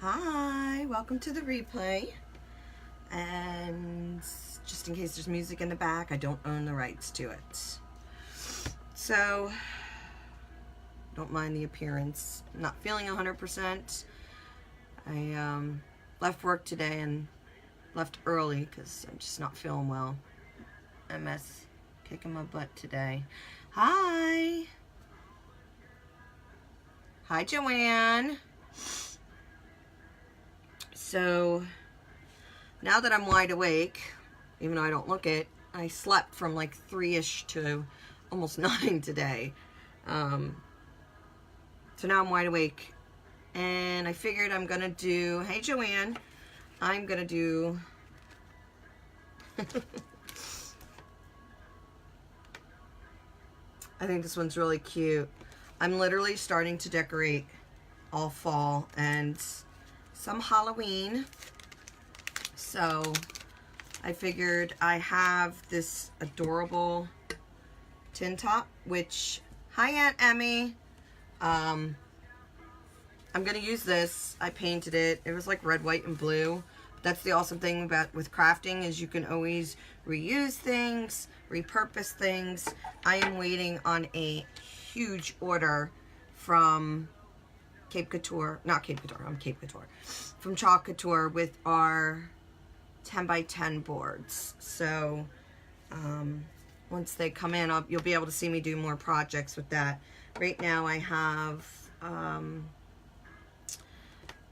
Hi, welcome to the replay. And just in case there's music in the back, I don't own the rights to it. So, don't mind the appearance. I'm not feeling 100%. I left work today and left early because I'm just not feeling well. MS kicking my butt today. Hi. Hi, Joanne. So, now that I'm wide awake, even though I don't look it, I slept from like 3-ish to almost 9 today. So now I'm wide awake. And I figured I'm going to do, hey Joanne, I'm going to do, I think this one's really cute. I'm literally starting to decorate all fall and some Halloween. So I figured I have this adorable tin top, which, hi Aunt Emmy. I'm gonna use this. I painted it. It was like red, white, and blue. That's the awesome thing about with crafting is you can always reuse things, repurpose things. I am waiting on a huge order from Couture, not Cape Couture, I'm Cape Couture, from Chalkology with our 10 by 10 boards. So once they come in, you'll be able to see me do more projects with that. Right now I have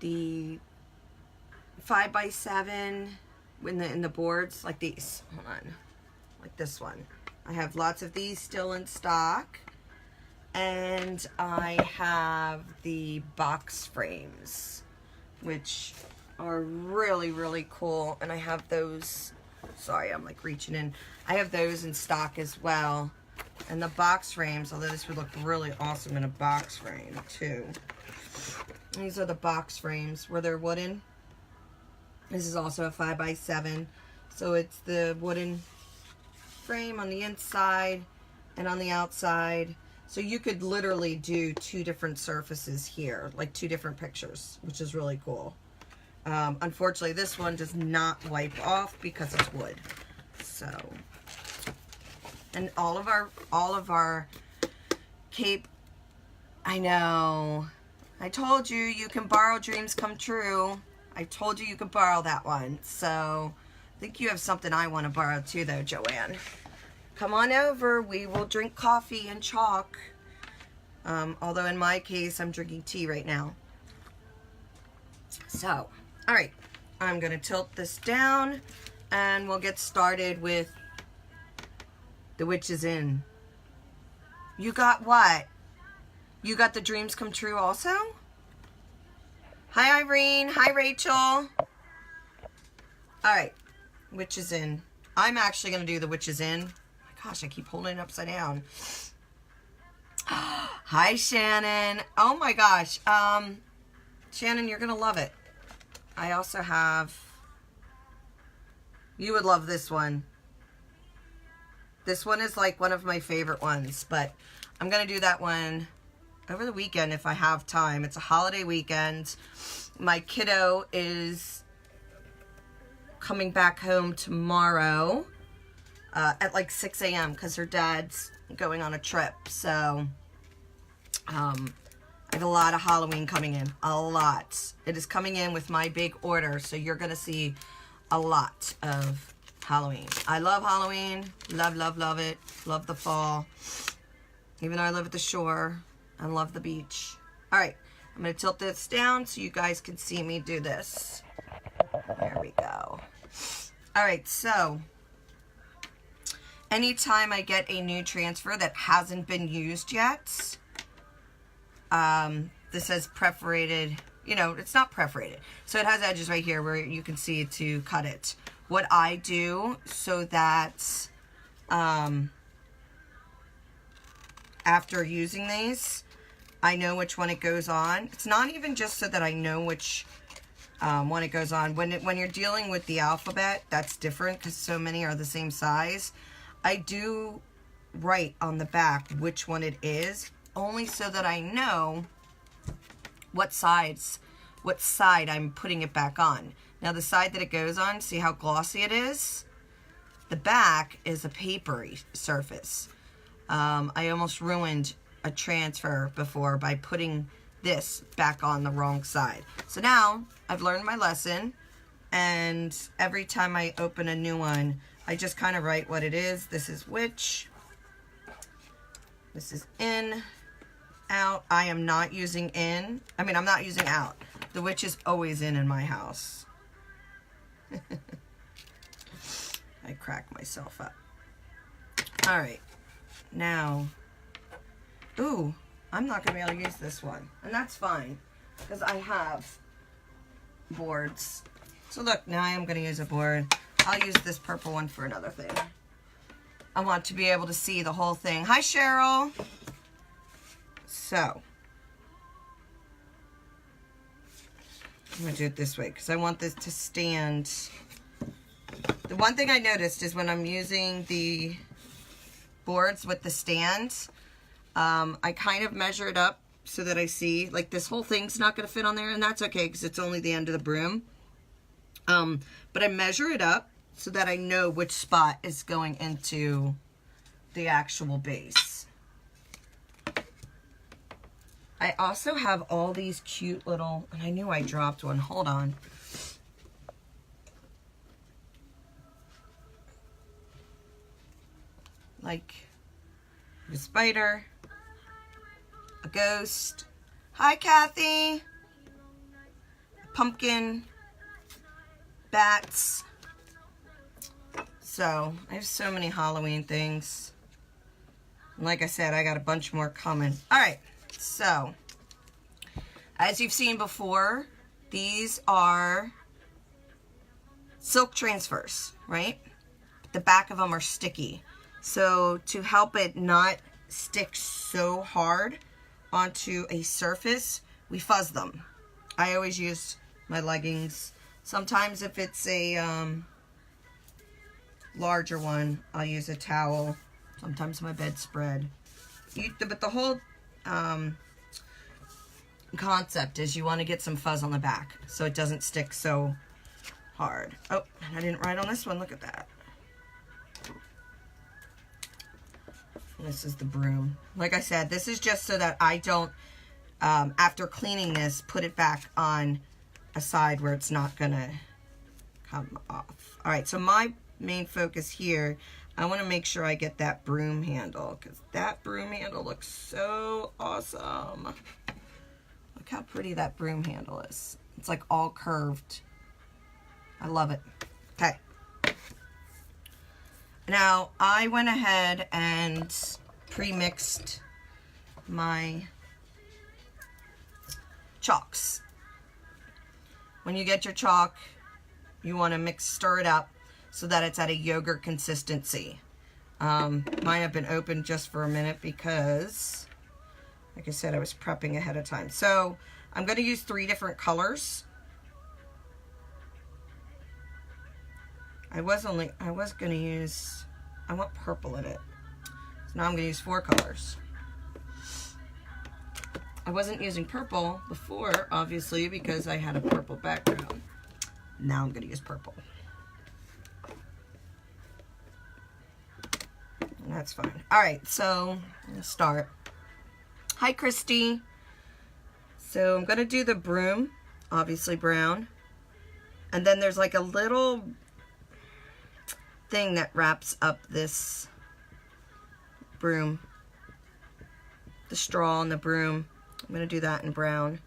the 5 by 7 in the boards like these. Hold on, like this one. I have lots of these still in stock. And I have the box frames, which are really, really cool. And I have those, sorry, I'm like reaching in. I have those in stock as well. And the box frames, although this would look really awesome in a box frame too. These are the box frames where they're wooden. This is also a 5 by 7. So it's the wooden frame on the inside and on the outside. So you could literally do 2 different surfaces here, like 2 different pictures, which is really cool. Unfortunately, this one does not wipe off because it's wood. So, and all of our Cape, I know, I told you, you can borrow dreams come true. I told you you could borrow that one. So, I think you have something I want to borrow too, though, Joanne. Come on over, we will drink coffee and chalk. Although in my case, I'm drinking tea right now. So, all right, I'm gonna tilt this down and we'll get started with the witches in. You got what? You got the dreams come true also? Hi Irene, hi Rachel. All right, witches in. I'm actually gonna do the witches in. Gosh, I keep holding it upside down. Hi, Shannon. Oh my gosh. Shannon, you're going to love it. I also have, you would love this one. This one is like one of my favorite ones, but I'm going to do that one over the weekend if I have time. It's a holiday weekend. My kiddo is coming back home tomorrow. At like 6 a.m. because her dad's going on a trip. So, I have a lot of Halloween coming in. A lot. It is coming in with my big order. So you're going to see a lot of Halloween. I love Halloween. Love, love, love it. Love the fall. Even though I live at the shore, I love the beach. All right. I'm going to tilt this down so you guys can see me do this. There we go. All right. So, anytime I get a new transfer that hasn't been used yet, this says perforated, you know, it's not perforated. So it has edges right here where you can see it to cut it. What I do so that after using these, I know which one it goes on. It's not even just so that I know which one it goes on. When you're dealing with the alphabet, that's different because so many are the same size. I do write on the back which one it is, only so that I know what size what side I'm putting it back on. Now the side that it goes on, see how glossy it is? The back is a papery surface. I almost ruined a transfer before by putting this back on the wrong side. So now I've learned my lesson, and every time I open a new one, I just kind of write what it is. This is which. This is in, out. I am not using in. I mean, I'm not using out. The which is always in my house. I crack myself up. All right. Now, ooh, I'm not going to be able to use this one. And that's fine, because I have boards. So look, now I am going to use a board. I'll use this purple one for another thing. I want to be able to see the whole thing. Hi, Cheryl. So, I'm going to do it this way, because I want this to stand. The one thing I noticed is when I'm using the boards with the stands, I kind of measure it up so that I see, like, this whole thing's not going to fit on there, and that's okay because it's only the end of the broom. But I measure it up so that I know which spot is going into the actual base. I also have all these cute little, and I knew I dropped one. Hold on. Like a spider, a ghost. Hi, Kathy. A pumpkin, bats. So I have so many Halloween things. And like I said, I got a bunch more coming. All right, so as you've seen before, these are silk transfers, right? The back of them are sticky. So to help it not stick so hard onto a surface, we fuzz them. I always use my leggings. Sometimes if it's a larger one, I'll use a towel. Sometimes my bedspread. But the whole concept is you want to get some fuzz on the back so it doesn't stick so hard. Oh, and I didn't write on this one. Look at that. This is the broom. Like I said, this is just so that I don't, after cleaning this, put it back on a side where it's not going to come off. All right, so my main focus here, I want to make sure I get that broom handle, because that broom handle looks so awesome. Look how pretty that broom handle is. It's like all curved. I love it. Okay. Now, I went ahead and pre-mixed my chalks. When you get your chalk, you want to stir it up so that it's at a yogurt consistency. Mine have been open just for a minute because, like I said, I was prepping ahead of time. So, I'm going to use 3 different colors. I want purple in it. So now I'm going to use 4 colors. I wasn't using purple before, obviously, because I had a purple background. Now I'm going to use purple. And that's fine. All right, so let's start. Hi, Christy. So I'm going to do the broom, obviously brown. And then there's like a little thing that wraps up this broom, the straw and the broom. I'm going to do that in brown.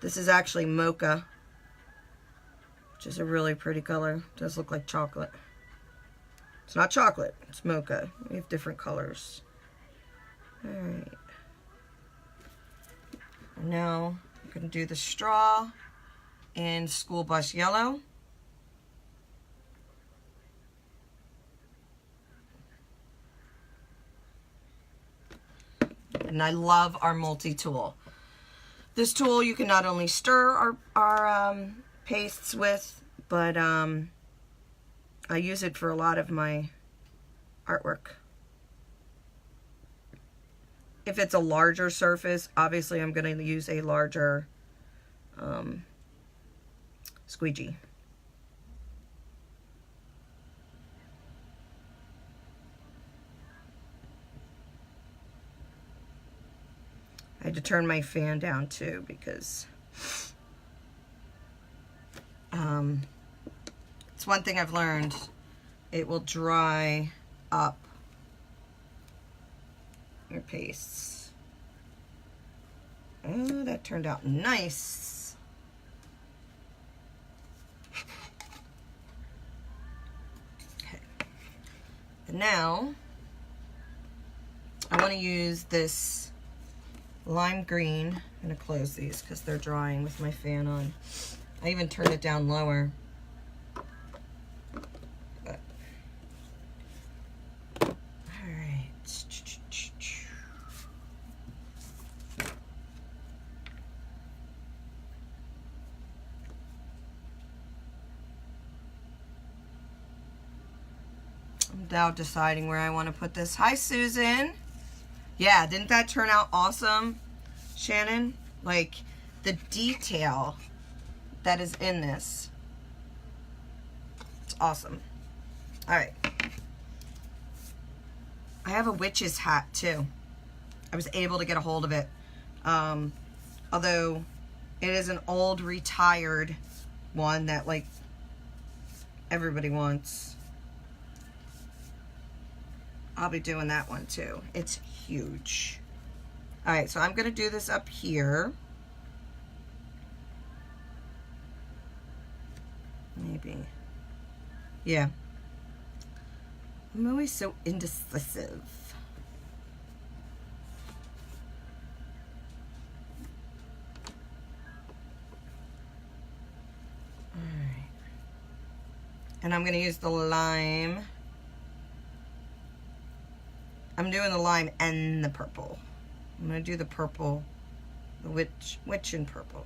This is actually mocha, which is a really pretty color. It does look like chocolate. It's not chocolate, it's mocha. We have different colors. Alright. Now I'm going to do the straw in school bus yellow. And I love our multi-tool. This tool you can not only stir our pastes with, but I use it for a lot of my artwork. If it's a larger surface, obviously I'm going to use a larger squeegee. I had to turn my fan down too because it's one thing I've learned. It will dry up your pastes. Oh, that turned out nice. Okay. And now I want to use this lime green. I'm going to close these because they're drying with my fan on. I even turned it down lower. But, all right. I'm now deciding where I want to put this. Hi, Susan. Yeah, didn't that turn out awesome, Shannon? Like, the detail that is in this. It's awesome. All right. I have a witch's hat, too. I was able to get a hold of it. Although, it is an old, retired one that, like, everybody wants. I'll be doing that one too. It's huge. All right, so I'm gonna do this up here. Maybe. Yeah. I'm always so indecisive. All right. And I'm gonna use the lime. I'm doing the lime and the purple. I'm going to do the purple, the witch in purple.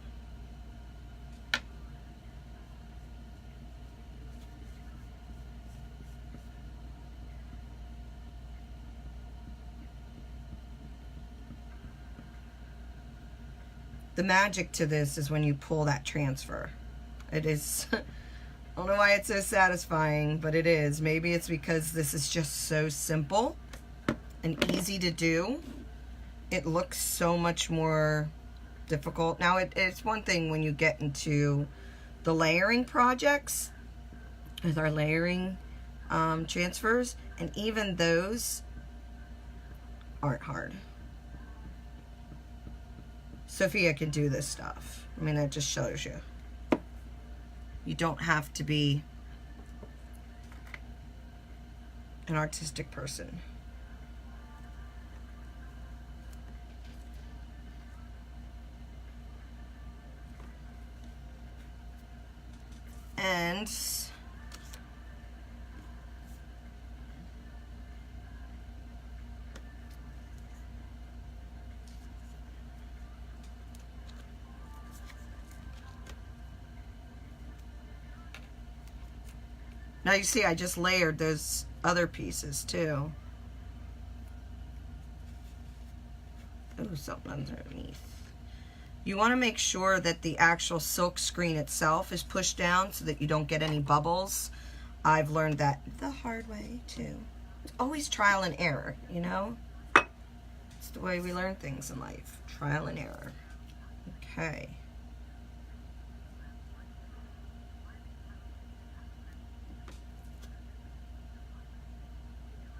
The magic to this is when you pull that transfer. It is, I don't know why it's so satisfying, but it is. Maybe it's because this is just so simple and easy to do. It looks so much more difficult. Now it's one thing when you get into the layering projects with our layering transfers, and even those aren't hard. Sophia can do this stuff. I mean, that just shows you. You don't have to be an artistic person. And now you see I just layered those other pieces too. Oh, something underneath. You want to make sure that the actual silk screen itself is pushed down so that you don't get any bubbles. I've learned that the hard way too. It's always trial and error, you know? It's the way we learn things in life. Trial and error. Okay.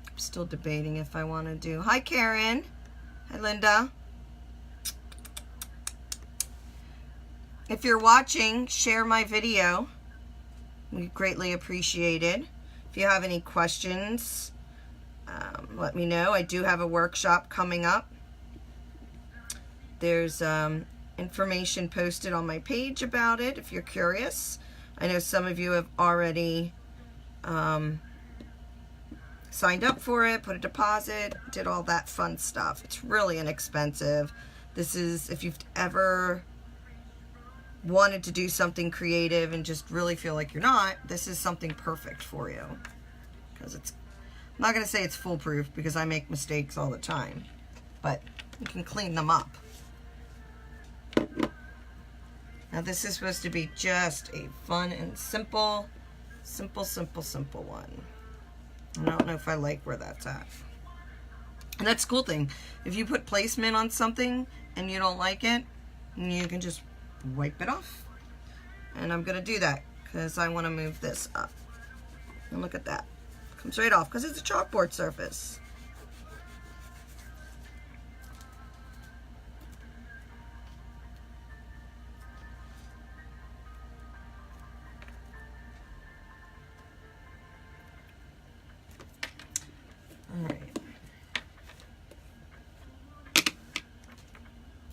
I'm still debating if I want to do... Hi, Karen. Hi, Linda. If you're watching, share my video. We greatly appreciate it. If you have any questions, let me know. I do have a workshop coming up. There's information posted on my page about it if you're curious. I know some of you have already signed up for it, put a deposit, did all that fun stuff. It's really inexpensive. This is, if you've ever wanted to do something creative and just really feel like you're not, this is something perfect for you. Because it's, I'm not going to say it's foolproof because I make mistakes all the time, but you can clean them up. Now this is supposed to be just a fun and simple one. I don't know if I like where that's at. And that's the cool thing. If you put placement on something and you don't like it, you can just wipe it off. And I'm gonna do that because I want to move this up. And look at that. Comes right off because it's a chalkboard surface. Alright.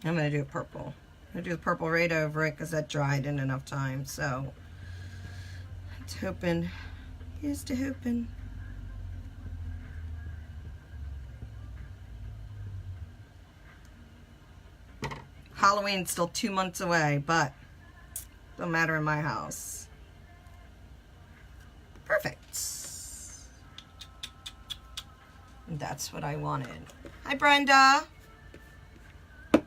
I'm going to do purple. I'm going to do the purple right over it because that dried in enough time. So, it's hoping. Here's to hoping. Halloween's still 2 months away, but don't matter in my house. Perfect. That's what I wanted. Hi, Brenda. A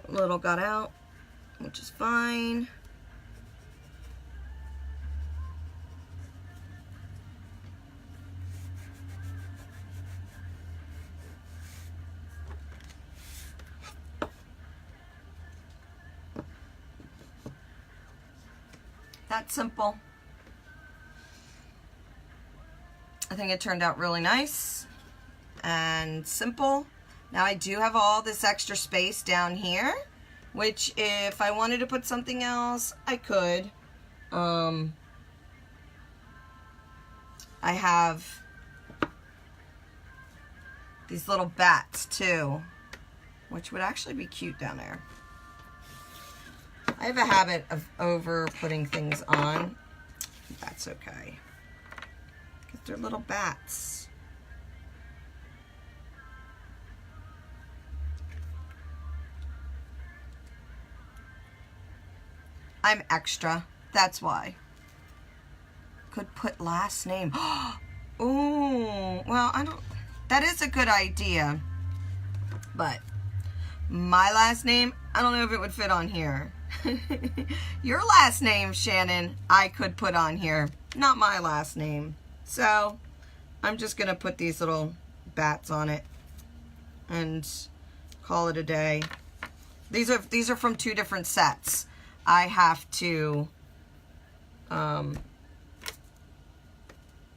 little got out, which is fine. That's simple. I think it turned out really nice and simple. Now I do have all this extra space down here, which if I wanted to put something else, I could. I have these little bats too, which would actually be cute down there. I have a habit of over putting things on. That's okay. Because they're little bats. I'm extra. That's why. Could put last name. Oh, well, I don't. That is a good idea. But my last name, I don't know if it would fit on here. Your last name, Shannon, I could put on here. Not my last name. So I'm just going to put these little bats on it and call it a day. These are from 2 different sets. I have to, not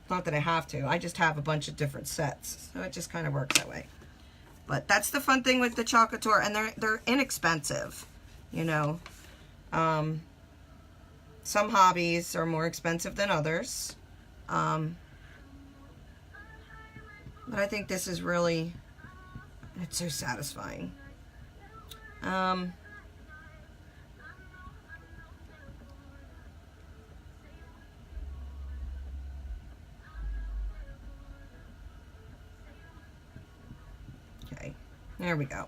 that I have to, I just have a bunch of different sets. So it just kind of works that way. But that's the fun thing with the Couture, and they're inexpensive, you know. Some hobbies are more expensive than others. But I think this is really, it's so satisfying. Okay, there we go.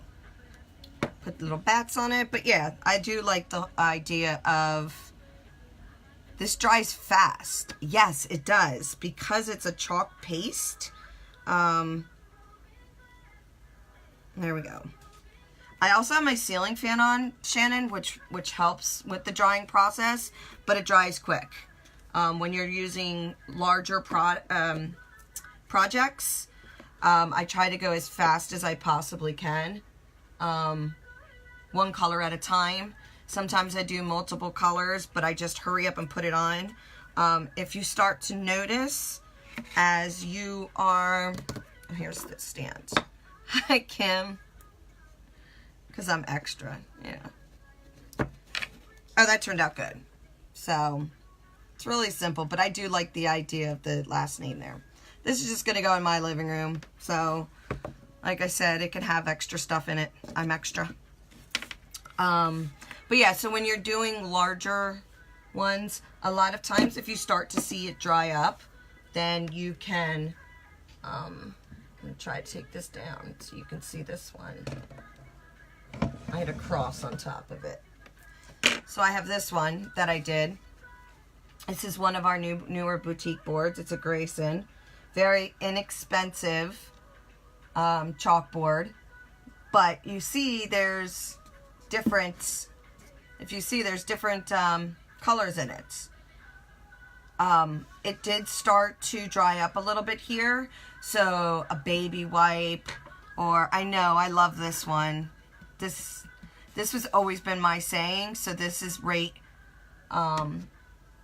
Put the little bats on it. But yeah, I do like the idea of this dries fast. Yes, it does. Because it's a chalk paste. There we go. I also have my ceiling fan on, Shannon, which helps with the drying process, but it dries quick. When you're using larger projects, I try to go as fast as I possibly can. One color at a time. Sometimes I do multiple colors, but I just hurry up and put it on. If you start to notice as you are, oh, here's the stand. Hi, Kim. Because I'm extra, yeah. Oh, that turned out good. So, it's really simple, but I do like the idea of the last name there. This is just going to go in my living room. So, like I said, it can have extra stuff in it. I'm extra. But yeah, so when you're doing larger ones, a lot of times if you start to see it dry up, then you can, I'm going to try to take this down so you can see this one. I had a cross on top of it. So I have this one that I did. This is one of our newer boutique boards. It's a Grayson. Very inexpensive chalkboard. But you see there's different if you see, there's different colors in it. It did start to dry up a little bit here, so a baby wipe, or I know I love this one. This has always been my saying, so this is right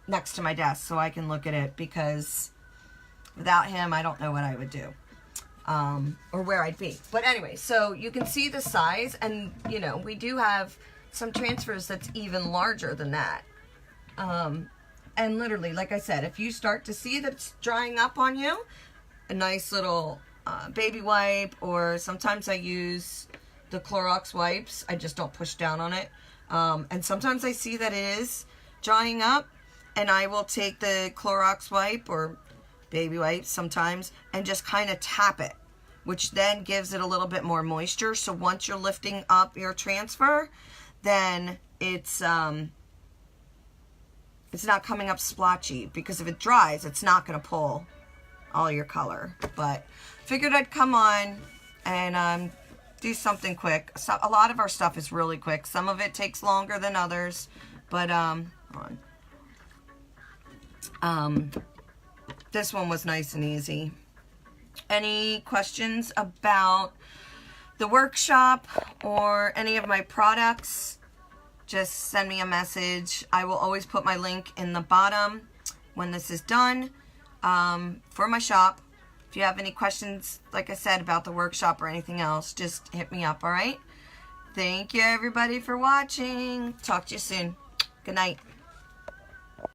next to my desk so I can look at it, because without him I don't know what I would do or where I'd be. But anyway, so you can see the size, and you know, we do have some transfers that's even larger than that. And literally, like I said, if you start to see that it's drying up on you, a nice little baby wipe, or sometimes I use the Clorox wipes. I just don't push down on it. And sometimes I see that it is drying up, and I will take the Clorox wipe or baby wipes sometimes and just kind of tap it, which then gives it a little bit more moisture. So once you're lifting up your transfer, then it's not coming up splotchy, because if it dries, it's not going to pull all your color. But figured I'd come on and do something quick. So a lot of our stuff is really quick. Some of it takes longer than others, but this one was nice and easy. Any questions about the workshop or any of my products, just send me a message. I will always put my link in the bottom when this is done for my shop. If you have any questions, like I said, about the workshop or anything else, just hit me up, all right? Thank you, everybody, for watching. Talk to you soon. Good night.